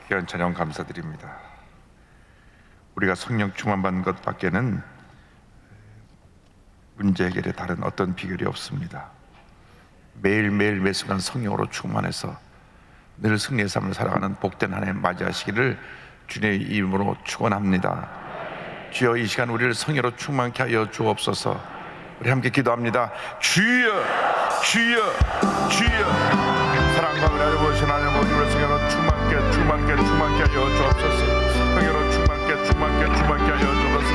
귀한 찬양 감사드립니다. 우리가 성령 충만받는 것밖에는 문제 해결에 다른 어떤 비결이 없습니다. 매일매일 매순간 성령으로 충만해서 늘 승리의 삶을 살아가는 복된 한 해 맞이하시기를 주님의 이름으로 축원합니다. 주여, 이 시간 우리를 성령으로 충만케 하여 주옵소서. 우리 함께 기도합니다. 주여, 주여, 주여. 사랑과 은혜로 보신 하나님 우리를 성령으로 충만케 하여 주옵소서. 성령으로 충만케 하여 주옵소서.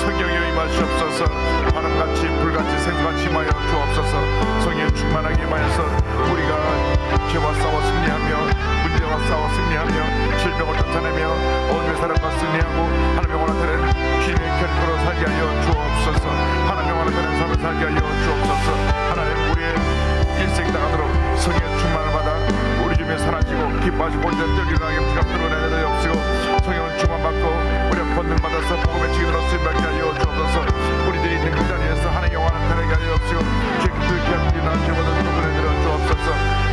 성령여 임하시옵소서. 바람같이 불같이 생수같이 임하여 주옵소서. 성령에 충만하게 임하여서 우리가 죄와 싸워 승리하며 문제와 싸워 승리하며 질병을 쫓아내며 어둠의 사람과 승리하고 하나님의 원하는 주님의 결과로 살게 하여 주옵소서. 하나님의 원하는 삶을 살게 하여 주옵소서. 하나님 우리의 인생이 나가도록 성령의 충만을 받아 우리 주님의 사랑지고 기뻐하시고 온전히 일어나게 부탁드려 내려 없으고 성령은 충만받고 우리가 권능받아서 복음의 증인으로 쓰임받게 하여 주옵소서. 우리들이 있는 그 자리에서 하나님의 원하는 되게 하여 없으고 주님 그렇게 우리는 죄보다 더 내려 주옵소서.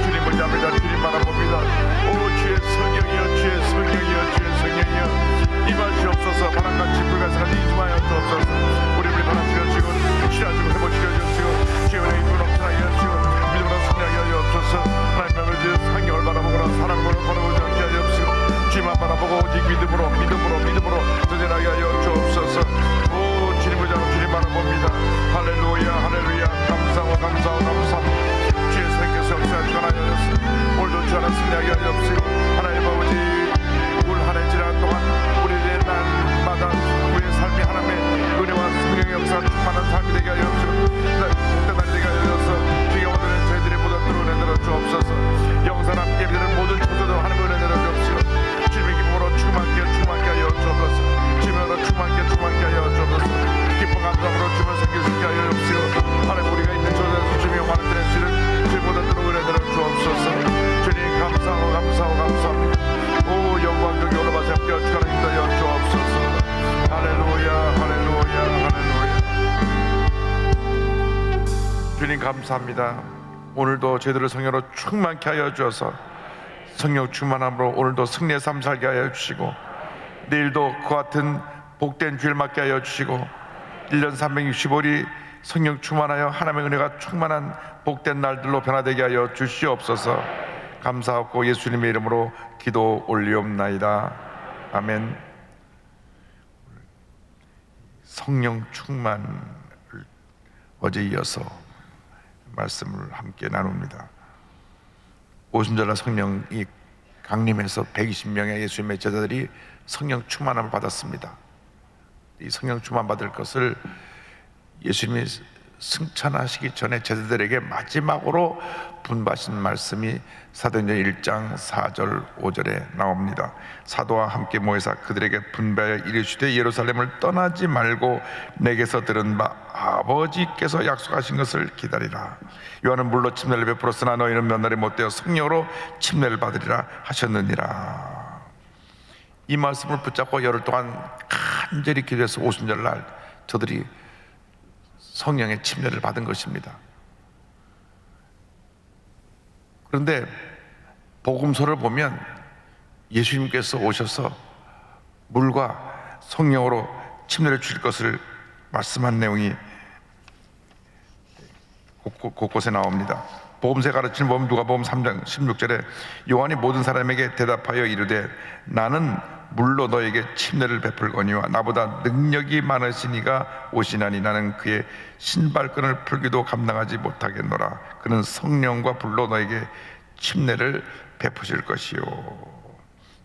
주님을 잡니다. 주님 바라봅니다. 오 주의 성령이여, 주의 성령이여, 주의 성령이여 임하시옵소서. 바람같이 불같이 임하여 주옵소서. 우리를 바라시려 주시고 치료하시고 회복시켜 주시고 주의 은혜의 분 없으나 하시고 믿음으로 승리하게 하여 주옵소서. 하나님의 아버지 성령을 바라보거나 사랑으로 바라보지 않게 하여 주옵시고 주님만 바라보고 오직 믿음으로 전진하게 하여 주옵소서. 오 주님을 잡고 주님 바라봅니다. 할렐루야 할렐루야. 감사합니다. 주의 성령께서 역사하시고 하여 오늘도 주 안에 승리하게 하여 주옵시고 하나님 아버지 올 한 해 지난 동안 우리의 날마다 우리의 삶이 하나님의 은혜와 성령의 역사 충만한 삶이 되게 하여 주옵시고 복된 날이 되게 하여 주옵소서. 주의 오늘은 저희들의 모든 은혜 내려 주옵소서. 영상 함께 믿는 모든 초소도 하나님의 은혜 내려 주옵시고 주님의 기쁨으로 충만케 하여 주옵소서. 주님으로 충만케 하여 주옵소서. 기쁨 감사함으로 주님을 섬기게 하여 주옵시고 하나님 우리가 있는 chỗ 주님의 영광을 드릴 수 있는 주님보다 더 은혜 내려 주옵소서. 주님 감사합니다. 오 영광 여기 올라와서 함께 축하를 인도하여 주옵소서. 할렐루야 할렐루야 할렐루야. 주님 감사합니다. 오늘도 저희들을 성령으로 충만케 하여 주어서 성령 충만함으로 오늘도 승리의 삶 살게 하여 주시고 내일도 그 같은 복된 주일 맞게 하여 주시고 1년 365일이 성령 충만하여 하나님의 은혜가 충만한 복된 날들로 변화되게 하여 주시옵소서. 감사하고 예수님의 이름으로 기도 올리옵나이다. 아멘. 성령 충만을 어제 이어서 말씀을 함께 나눕니다. 오순절날 성령이 강림해서 120명의 예수님의 제자들이 성령 충만함을 받았습니다. 이 성령 충만 받을 것을 예수님이 승천하시기 전에 제자들에게 마지막으로 분부하신 말씀이 사도행전 1장 4절 5절에 나옵니다. 사도와 함께 모여서 그들에게 분부하여 이르시되 예루살렘을 떠나지 말고 내게서 들은 바 아버지께서 약속하신 것을 기다리라. 요한은 물로 침례를 베풀었으나 너희는 면날이 못되어 성령으로 침례를 받으리라 하셨느니라. 이 말씀을 붙잡고 열흘 동안 간절히 기도해서 오순절날 저들이 성령의 침례를 받은 것입니다. 그런데 복음서를 보면 예수님께서 오셔서 물과 성령으로 침례를 주실 것을 말씀한 내용이 곳곳에 나옵니다. 복음서에 가르치는 보면 누가복음 3장 16절에 요한이 모든 사람에게 대답하여 이르되 나는 물로 너에게 침례를 베풀거니와 나보다 능력이 많으시니가 오시나니 나는 그의 신발끈을 풀기도 감당하지 못하겠노라. 그는 성령과 불로 너에게 침례를 베푸실 것이요.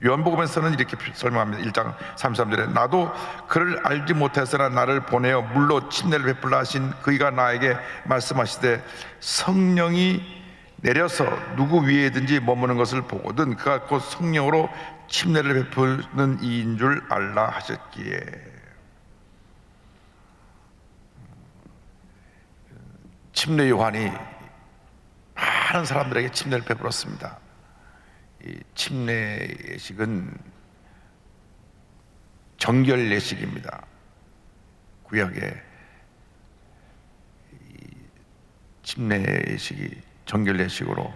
요한복음에서는 이렇게 설명합니다. 1장 33절에 나도 그를 알지 못했으나 나를 보내어 물로 침례를 베풀라 하신 그이가 나에게 말씀하시되 성령이 내려서 누구 위에든지 머무는 것을 보거든 그가 곧 성령으로 침례를 베푸는 이인 줄 알라 하셨기에. 침례 요한이 많은 사람들에게 침례를 베풀었습니다. 이 침례 예식은 정결 예식입니다. 구약의 침례 예식이 정결 예식으로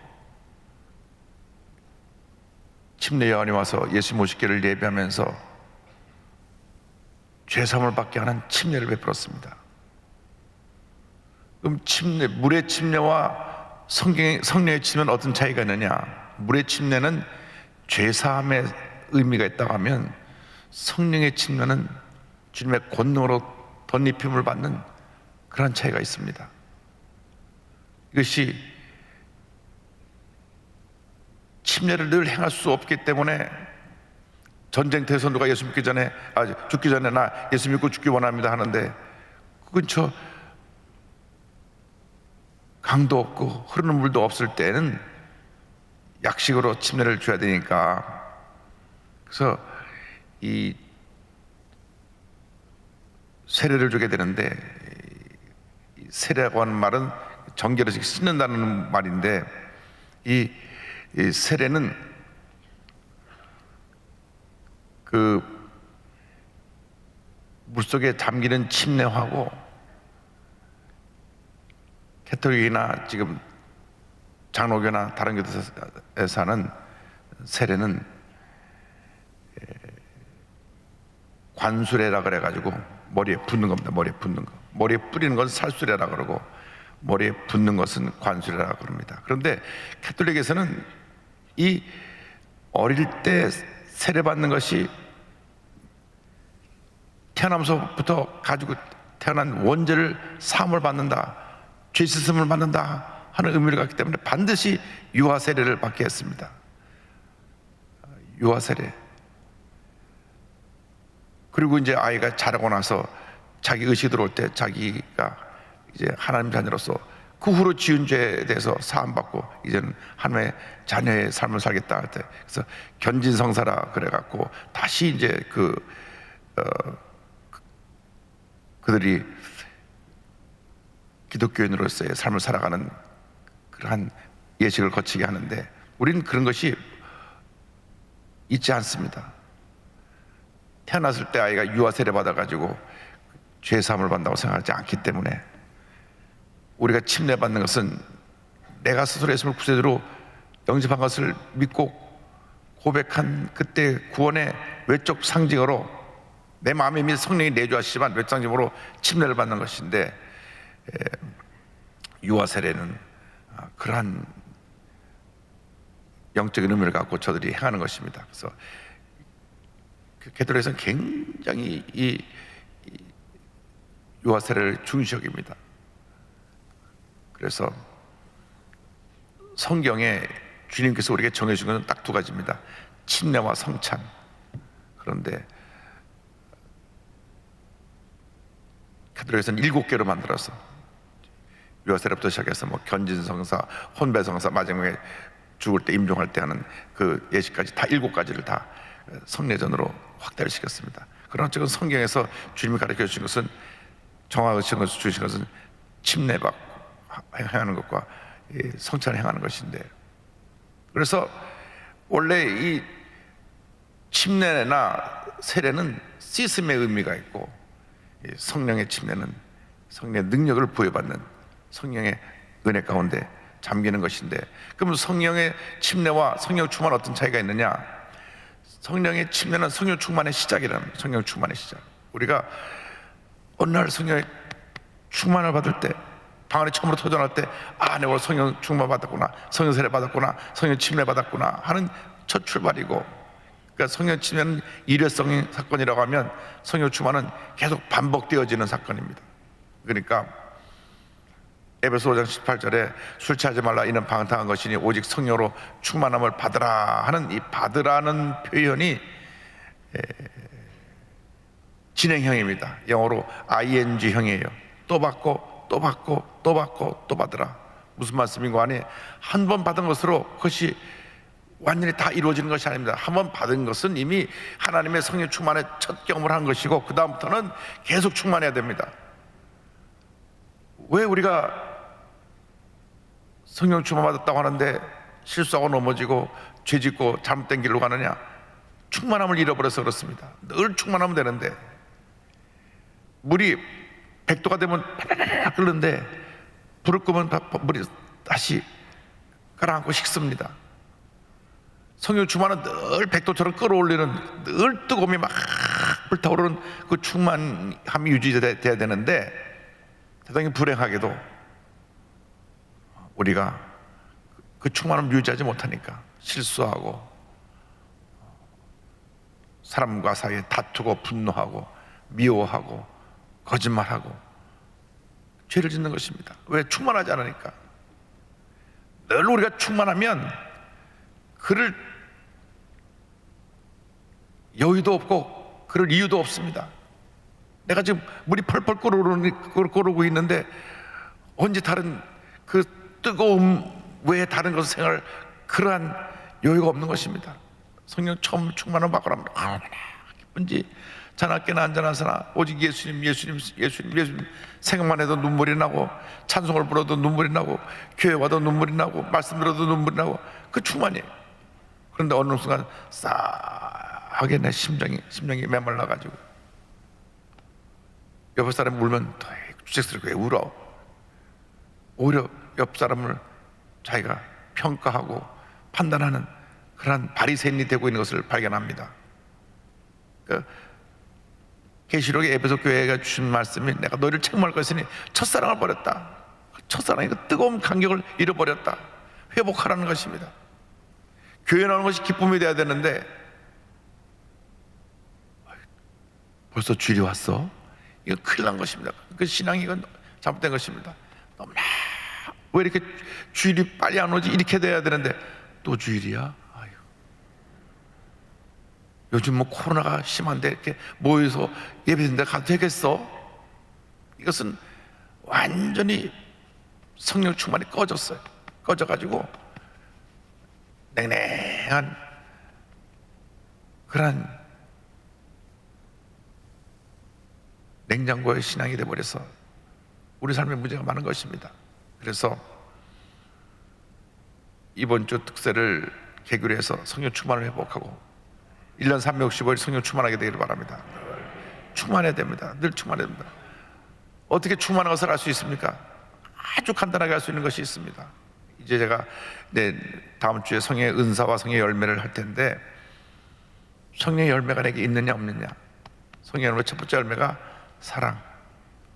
침례 요한이 와서 예수 모시기를 예배하면서 죄사함을 받게 하는 침례를 베풀었습니다. 그럼 물의 침례와 성령의 침례는 어떤 차이가 있느냐? 물의 침례는 죄사함의 의미가 있다고 하면, 성령의 침례는 주님의 권능으로 덧입힘을 받는 그런 차이가 있습니다. 이것이 침례를 늘 행할 수 없기 때문에 전쟁터에서 누가 예수 믿기 전에 죽기 전에 나 예수 믿고 죽기 원합니다 하는데, 그건 강도 없고 흐르는 물도 없을 때는 약식으로 침례를 줘야 되니까, 그래서 이 세례를 주게 되는데, 세례라고 하는 말은 정결을 씻는다는 말인데, 이 세례는 그 물속에 잠기는 침례하고, 캐톨릭이나 지금 장로교나 다른 교회에서 하는 세례는 관수례라 그래가지고 머리에 붓는 겁니다. 머리에 붓는 거. 머리에 뿌리는 것은 살수례라 그러고, 머리에 붓는 것은 관수례라 그럽니다. 그런데 캐톨릭에서는 이 어릴 때 세례받는 것이 태어나면서부터 가지고 태어난 원죄를 사함을 받는다, 죄 씻음을 받는다 하는 의미를 갖기 때문에 반드시 유아 세례를 받게 했습니다. 유아 세례. 그리고 이제 아이가 자라고 나서 자기 의식이 들어올 때 자기가 이제 하나님 자녀로서 그 후로 지은 죄에 대해서 사함받고 이제는 하나님의 자녀의 삶을 살겠다 할 때, 그래서 견진성사라 그래갖고 다시 이제 그들이 기독교인으로서의 삶을 살아가는 그러한 예식을 거치게 하는데, 우리는 그런 것이 있지 않습니다. 태어났을 때 아이가 유아 세례 받아가지고 죄 사함을 받는다고 생각하지 않기 때문에, 우리가 침례 받는 것은 내가 스스로 예수를 구세주로 영접한 것을 믿고 고백한 그때 구원의 외적 상징으로, 내 마음에 이미 성령이 내주하시지만 외적 상징으로 침례를 받는 것인데, 유아 세례는 그러한 영적인 의미를 갖고 저들이 행하는 것입니다. 그래서 캐톨릭에서는 굉장히 이 유아 세례를 중시 여깁니다. 그래서 성경에 주님께서 우리에게 정해주신 것은 딱 두 가지입니다. 침례와 성찬. 그런데 캐톨릭에서는 7개로 만들어서 유아 세례부터 시작해서 견진성사, 혼배성사, 마지막에 죽을 때 임종할 때 하는 그 예식까지 다 7가지를 다 성례전으로 확대를 시켰습니다. 그러나 어쨌든 성경에서 주님이 가르쳐 주신 것은, 정하게 주신 것은 침례받고 행하는 것과 성찬을 행하는 것인데, 그래서 원래 이 침례나 세례는 씻음의 의미가 있고, 성령의 침례는 성령의 능력을 부여받는 성령의 은혜 가운데 잠기는 것인데, 그럼 성령의 침례와 성령 충만 어떤 차이가 있느냐? 성령의 침례는 성령 충만의 시작이라는, 성령 충만의 시작. 우리가 어느 날 성령의 충만을 받을 때, 방 안에 처음으로 터져나올 때, 내가 성령 충만 받았구나, 성령 세례 받았구나, 성령 침례 받았구나 하는 첫 출발이고, 그러니까 성령 침례는 일회성인 사건이라고 하면, 성령 충만은 계속 반복되어지는 사건입니다. 그러니까 에베소 5장 18절에 술 취하지 말라, 이는 방탕한 것이니 오직 성령으로 충만함을 받으라 하는 이 받으라는 표현이 진행형입니다. 영어로 ing형이에요. 또 받고 또 받고 또 받고 또 받으라. 무슨 말씀인가 하니, 한 번 받은 것으로 그것이 완전히 다 이루어지는 것이 아닙니다. 한 번 받은 것은 이미 하나님의 성령 충만의 첫 경험을 한 것이고, 그 다음부터는 계속 충만해야 됩니다. 왜 우리가 성령 충만 받았다고 하는데 실수하고 넘어지고 죄짓고 잘못된 길로 가느냐? 충만함을 잃어버려서 그렇습니다. 늘 충만하면 되는데, 물이 100도가 되면 팍팍팍 끓는데 불을 끄면 물이 다시 가라앉고 식습니다. 성령 충만은 늘 백도처럼 끌어올리는, 늘 뜨거움이 막 불타오르는 그 충만함이 유지돼야 되는데, 세상에 불행하게도 우리가 그 충만함을 유지하지 못하니까 실수하고 사람과 사이에 다투고 분노하고 미워하고 거짓말하고 죄를 짓는 것입니다. 왜? 충만하지 않으니까. 늘 우리가 충만하면 그럴 여유도 없고 그럴 이유도 없습니다. 내가 지금 물이 펄펄 끓어오르고 있는데 언제 다른 그 뜨거움 외에 다른 것을 생각할 그러한 여유가 없는 것입니다. 성령 처음 충만을 받고 나면 얼마나 기쁜지, 자나깨나 안전하사나 오직 예수님 예수님 예수님 예수님 생각만 해도 눈물이 나고, 찬송을 불러도 눈물이 나고, 교회 와도 눈물이 나고, 말씀 들어도 눈물이 나고, 그 충만이에요. 그런데 어느 순간 싸하게 내 심장이 메말라가지고 옆 사람 울면 더 주책스럽게 울어. 오히려 옆 사람을 자기가 평가하고 판단하는 그런 바리새인이 되고 있는 것을 발견합니다. 계시록의 에베소 교회가 주신 말씀이 내가 너희를 책망할 것이니 첫사랑을 버렸다. 첫사랑의 그 뜨거운 감격을 잃어버렸다. 회복하라는 것입니다. 교회 나오는 것이 기쁨이 돼야 되는데 벌써 주일이 왔어? 이거 큰일 난 것입니다. 그 신앙이 이건 잘못된 것입니다. 너무나 왜 이렇게 주일이 빨리 안 오지? 이렇게 돼야 되는데 또 주일이야? 아유. 요즘 뭐 코로나가 심한데 이렇게 모여서 예배드린데 가도 되겠어? 이것은 완전히 성령 충만이 꺼졌어요. 꺼져가지고 냉랭한 그런 냉장고의 신앙이 되어버려서 우리 삶에 문제가 많은 것입니다. 그래서 이번 주 특세를 계기로 해서 성령 충만을 회복하고 1년 365일 성령 충만하게 되기를 바랍니다. 충만해야 됩니다. 늘 충만해야 됩니다. 어떻게 충만한 것을 알 수 있습니까? 아주 간단하게 알 수 있는 것이 있습니다. 이제 제가 다음 주에 성령의 은사와 성령의 열매를 할 텐데, 성령의 열매가 내게 있느냐 없느냐. 성령의 열매 첫 번째 열매가 사랑,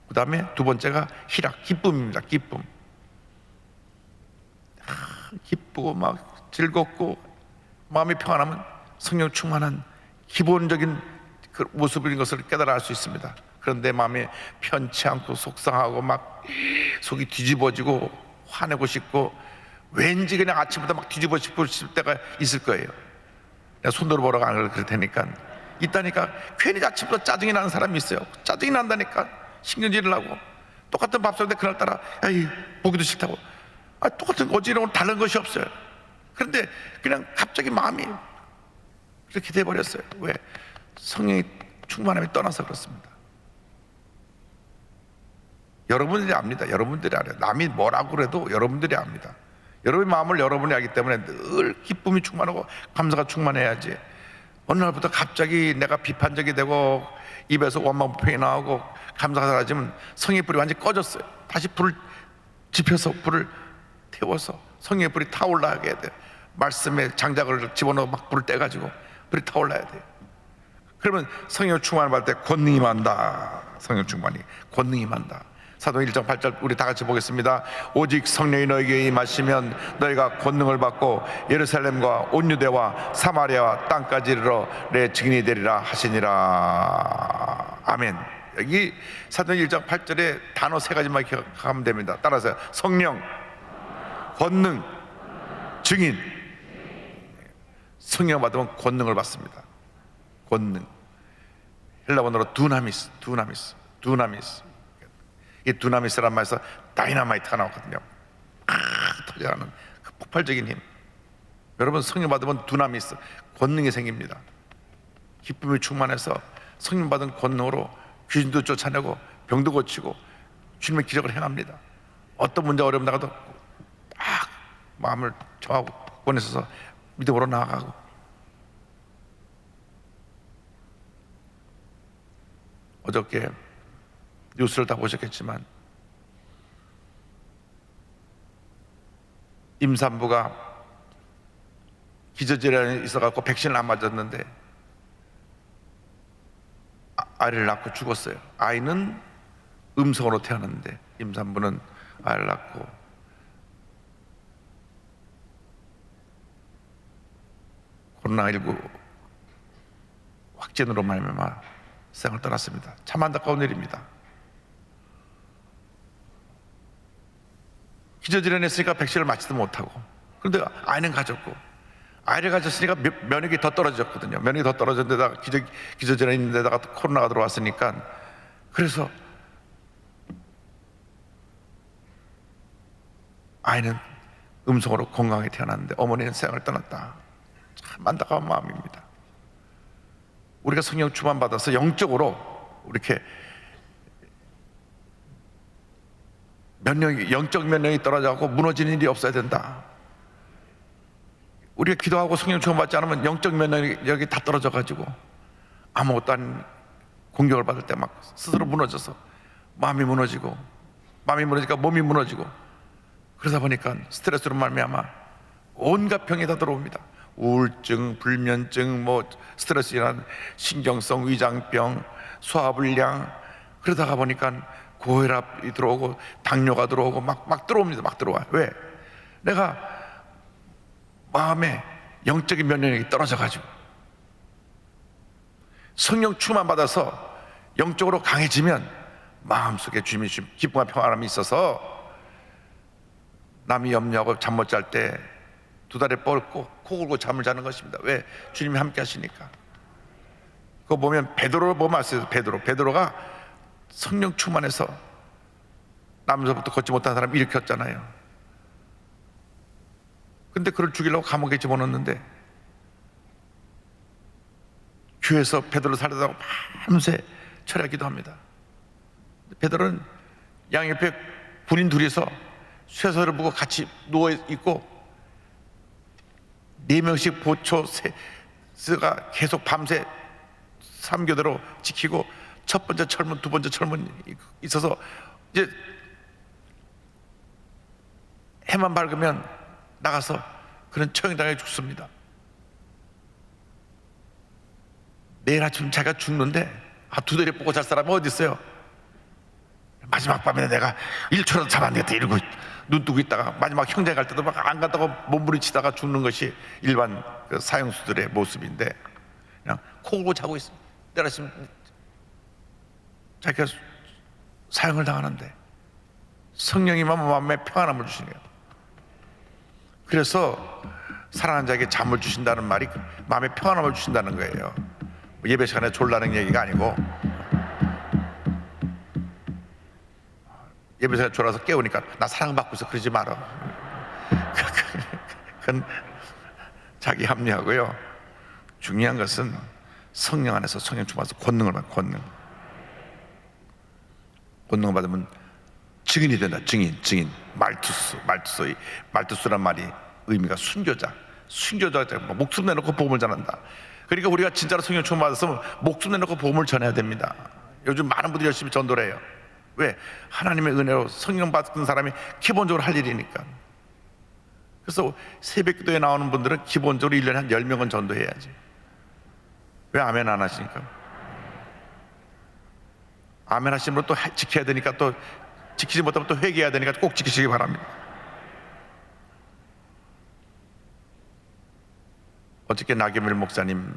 그 다음에 두 번째가 희락, 기쁨입니다. 기쁨. 기쁘고 막 즐겁고 마음이 평안하면 성령 충만한 기본적인 그 모습인 것을 깨달아 알 수 있습니다. 그런데 마음이 편치 않고 속상하고 막 속이 뒤집어지고 화내고 싶고 왠지 그냥 아침부터 막 뒤집어 싶을 때가 있을 거예요. 내가 손으로 보러 안 그럴 테니까. 있다니까. 괜히 아침부터 짜증이 나는 사람이 있어요. 짜증이 난다니까. 신경질을 하고 똑같은 밥상인데 그날따라 에이 보기도 싫다고. 똑같은 어지러운 다른 것이 없어요. 그런데 그냥 갑자기 마음이 그렇게 돼버렸어요. 왜? 성령의 충만함이 떠나서 그렇습니다. 여러분들이 압니다. 여러분들이 알아요. 남이 뭐라고 그래도 여러분들이 압니다. 여러분의 마음을 여러분이 알기 때문에 늘 기쁨이 충만하고 감사가 충만해야지. 어느 날부터 갑자기 내가 비판적이 되고 입에서 원망부평이 나오고 감사가 사라지면 성의 불이 완전히 꺼졌어요. 다시 불을 지펴서 불을 태워서 성의 불이 타올라야 돼요. 말씀에 장작을 집어넣어 막 불을 떼가지고 불이 타올라야 돼요. 그러면 성령 충만을 받을 때 권능이 만다. 성령 충만이 권능이 만다. 사도행 1장 8절 우리 다 같이 보겠습니다. 오직 성령이 너에게 임하시면 너희가 권능을 받고 예루살렘과 온 유대와 사마리아와 땅까지 이르러 내 증인이 되리라 하시니라. 아멘. 여기 사도행 1장 8절에 단어 세 가지만 기억하면 됩니다. 따라서 성령, 권능, 증인. 성령 받으면 권능을 받습니다. 권능. 헬라어로 두나미스. 이 두나미스란 말에서 다이너마이트가 나왔거든요. 터져나가는 그 폭발적인 힘. 여러분 성령 받으면 두나미스, 권능이 생깁니다. 기쁨이 충만해서 성령 받은 권능으로 귀신도 쫓아내고 병도 고치고 주님의 기적을 행합니다. 어떤 문제 어려움 나가도 마음을 정하고 권해서 믿음으로 나아가고. 어저께 뉴스를 다 보셨겠지만 임산부가 기저질환이 있어갖고 백신을 안 맞았는데 아이를 낳고 죽었어요. 아이는 음성으로 태어났는데 임산부는 아이를 낳고 코로나19 확진으로 말미암아 세상을 떠났습니다. 참 안타까운 일입니다. 기저질환이 있으니까 백신을 맞지도 못하고, 그런데 아이는 가졌고, 아이를 가졌으니까 면역이 더 떨어졌거든요. 면역이 더 떨어졌는데다가 기저질환이 있는데다가 코로나가 들어왔으니까, 그래서 아이는 음성으로 건강하게 태어났는데 어머니는 세상을 떠났다. 참 안타까운 마음입니다. 우리가 성령 충만 받아서 영적으로 이렇게 영적 면역이 떨어져갖고 무너지는 일이 없어야 된다. 우리가 기도하고 성령 충만 받지 않으면 영적 면역이 다 떨어져가지고 아무것도 아닌 공격을 받을 때 막 스스로 무너져서 마음이 무너지니까 몸이 무너지고, 그러다 보니까 스트레스로 말미암아 온갖 병이 다 들어옵니다. 우울증, 불면증, 스트레스 인한 신경성 위장병, 소화불량, 그러다가 보니까 고혈압이 들어오고 당뇨가 들어오고 막 들어옵니다. 막 들어와요. 왜? 내가 마음에 영적인 면역력이 떨어져가지고 성령 충만 받아서 영적으로 강해지면 마음속에 주님이 주신 기쁨과 평안함이 있어서 남이 염려하고 잠 못 잘 때 두 다리 뻗고 코 골고 잠을 자는 것입니다. 왜? 주님이 함께 하시니까. 그거 보면 베드로를 보면 아세요? 베드로가 성령 충만해서 남서부터 걷지 못한 사람 일으켰잖아요. 근데 그를 죽이려고 감옥에 집어넣었는데 교회에서 베드로를 살려다가 밤새 철야기도 합니다. 베드로는 양옆에 군인 둘이서 쇠서를 보고 같이 누워있고 4명씩 보초스가 계속 밤새 삼교대로 지키고 첫 번째 철문, 두 번째 철문이 있어서 이제 해만 밝으면 나가서 그런 처형당해 죽습니다. 내일 아침 자기가 죽는데 두 다리 뽑고 잘 사람이 어디 있어요? 마지막 밤에 내가 1초라도 잠 안 되겠다 이러고 눈 뜨고 있다가 마지막 형제 갈 때도 막 안 갔다고 몸부림치다가 죽는 것이 일반 그 사형수들의 모습인데, 그냥 코 골고 자고 있어. 내일 아침 자기가 사형을 당하는데 성령이 마음에 평안함을 주시네요. 그래서 사랑하는 자에게 잠을 주신다는 말이 마음에 평안함을 주신다는 거예요. 예배 시간에 졸라는 얘기가 아니고, 예배 시간에 졸아서 깨우니까 나 사랑받고 있어 그러지 마라. 그건 자기 합리하고요. 중요한 것은 성령 안에서 성령 충만해서 권능을 받는 권능을 받으면 증인이 된다. 증인. 말투스란 말이 의미가 순교자 목숨 내놓고 복음을 전한다. 그러니까 우리가 진짜로 성령 충만 받았으면 목숨 내놓고 복음을 전해야 됩니다. 요즘 많은 분들이 열심히 전도를 해요. 왜? 하나님의 은혜로 성령 받은 사람이 기본적으로 할 일이니까. 그래서 새벽기도에 나오는 분들은 기본적으로 1년에 한 10명은 전도해야지. 왜 아멘 안 하시니까? 아멘 하시는 분 또 지켜야 되니까, 또 지키지 못하면 또 회개해야 되니까 꼭 지키시기 바랍니다. 어저께 나경일 목사님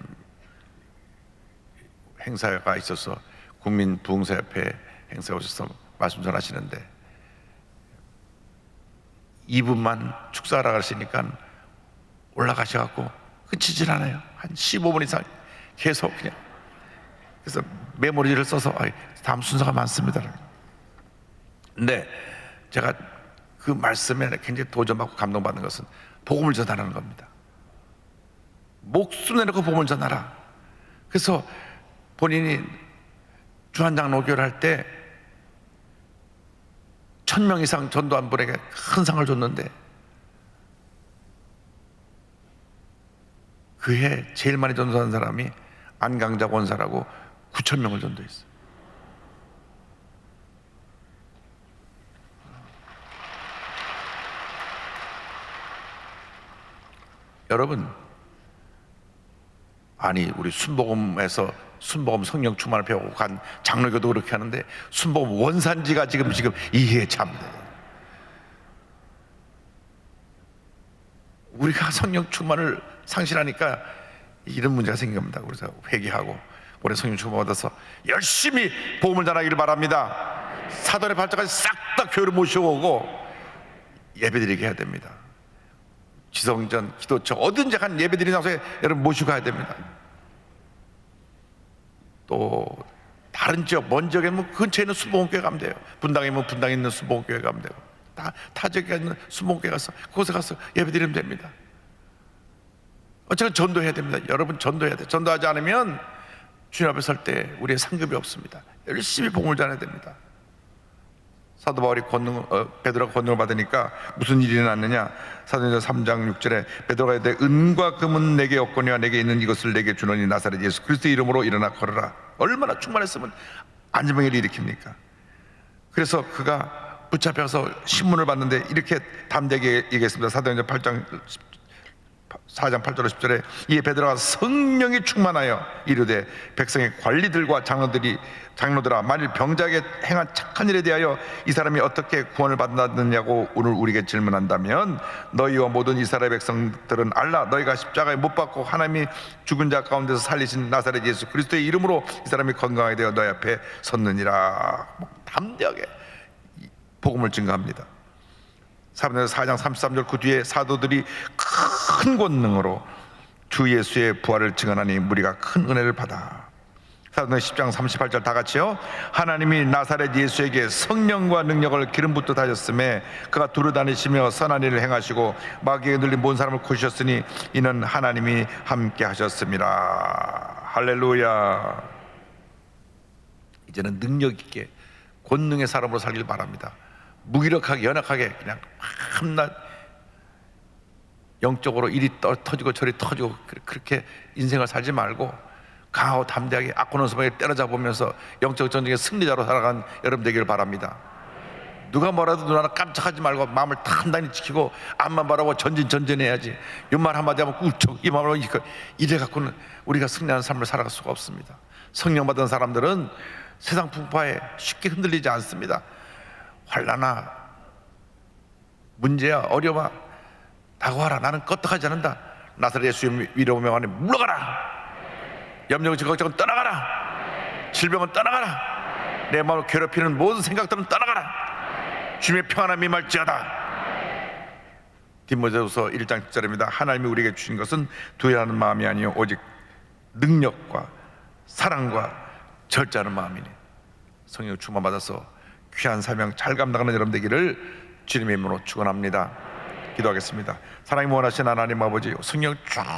행사가 있어서 국민 부흥사협회 행사에 오셔서 말씀 전하시는데 2분만 축사하라 하시니까 올라가셔갖고 끊지질 않아요. 한 15분 이상 계속 그냥. 그래서 메모리를 써서 다음 순서가 많습니다. 근데 제가 그 말씀에 굉장히 도전받고 감동받는 것은 복음을 전하라는 겁니다. 목숨 내놓고 복음을 전하라. 그래서 본인이 주한장로교를 할 때 1000명 이상 전도한 분에게 큰 상을 줬는데 그 해 제일 많이 전도한 사람이 안강자 권사라고 9000명을 전도했어요. 여러분, 아니, 우리 순복음에서 순복음 성령 충만을 배우고 간 장로교도 그렇게 하는데 순복음 원산지가 지금 이해에 참돼. 우리가 성령 충만을 상실하니까 이런 문제가 생긴 겁니다. 그래서 회개하고 올해 성령 충만 받아서 열심히 복음을 전하기를 바랍니다. 사도의 발자까지 싹 다 교회로 모셔오고 예배드리게 해야 됩니다. 지성전, 기도처, 어딘지 한 예배드리는 장소에 여러분 모시고 가야 됩니다. 또 다른 지역, 먼 지역에 뭐 근처에 있는 순복음교회 가면 돼요. 분당에 뭐 분당에 있는 순복음교회 가면 되고, 타 지역에 있는 순복음교회 가서 그곳에 가서 예배드리면 됩니다. 어쨌든 전도해야 됩니다. 여러분 전도해야 돼요. 전도하지 않으면 주님 앞에 설 때 우리의 상급이 없습니다. 열심히 복음을 전해야 됩니다. 사도 바울이 베드로가 권능을 받으니까 무슨 일이 일어났느냐? 사도행전 3장 6절에 베드로가 이르되 은과 금은 내게 없거니와 내게 있는 이것을 내게 주노니 나사렛 예수 그리스도의 이름으로 일어나 걸어라. 얼마나 충만했으면 안전병을 일으킵니까? 그래서 그가 붙잡혀서 신문을 받는데 이렇게 담대하게 얘기했습니다. 사도행전 4장 8절 10절에 이에 베드로가 성령이 충만하여 이르되 백성의 관리들과 장로들아 만일 병자에게 행한 착한 일에 대하여 이 사람이 어떻게 구원을 받았느냐고 오늘 우리에게 질문한다면 너희와 모든 이스라엘 백성들은 알라. 너희가 십자가에 못 박고 하나님이 죽은 자 가운데서 살리신 나사렛 예수 그리스도의 이름으로 이 사람이 건강하게 되어 너희 앞에 섰느니라. 담대하게 복음을 증거합니다. 사도행전 4장 33절 그 뒤에 사도들이 큰 권능으로 주 예수의 부활을 증언하니 무리가 큰 은혜를 받아. 사도행전 10장 38절 다 같이요. 하나님이 나사렛 예수에게 성령과 능력을 기름 붓듯 하셨음에 그가 두루 다니시며 선한 일을 행하시고 마귀에 눌린 모든 사람을 고치셨으니 이는 하나님이 함께 하셨습니다. 할렐루야. 이제는 능력 있게 권능의 사람으로 살길 바랍니다. 무기력하게 연약하게 그냥 한낱 영적으로 이리 터지고 저리 터지고 그렇게 인생을 살지 말고 강하고 담대하게 악고는 소방에 때려잡으면서 영적 전쟁의 승리자로 살아간 여러분 되기를 바랍니다. 누가 뭐라도 누나는 깜짝하지 말고 마음을 단단히 지키고 앞만 바라보고 전진해야지. 이 말 한마디 하면 꿀쩍 이 마음으로 이래 갖고는 우리가 승리하는 삶을 살아갈 수가 없습니다. 성령 받은 사람들은 세상 풍파에 쉽게 흔들리지 않습니다. 환난아 문제야 어려워 다가와라. 나는 껐떡하지 않는다. 나사렛 예수의 이름으로 명하니 물러가라. 염려와 걱정은 떠나가라. 질병은 떠나가라. 내 마음을 괴롭히는 모든 생각들은 떠나가라. 주님의 평안함이 임할지어다. 디모데후서 1장 10절입니다. 하나님이 우리에게 주신 것은 두려워하는 마음이 아니요 오직 능력과 사랑과 절제하는 마음이니. 성령 충만 받아서 귀한 사명 잘 감당하는 여러분 되기를 주님의 이름으로 축원합니다. 기도하겠습니다. 사랑이 원하신 하나님 아버지, 성령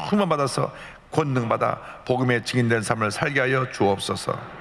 충만 받아서 권능 받아 복음의 증인된 삶을 살게 하여 주옵소서.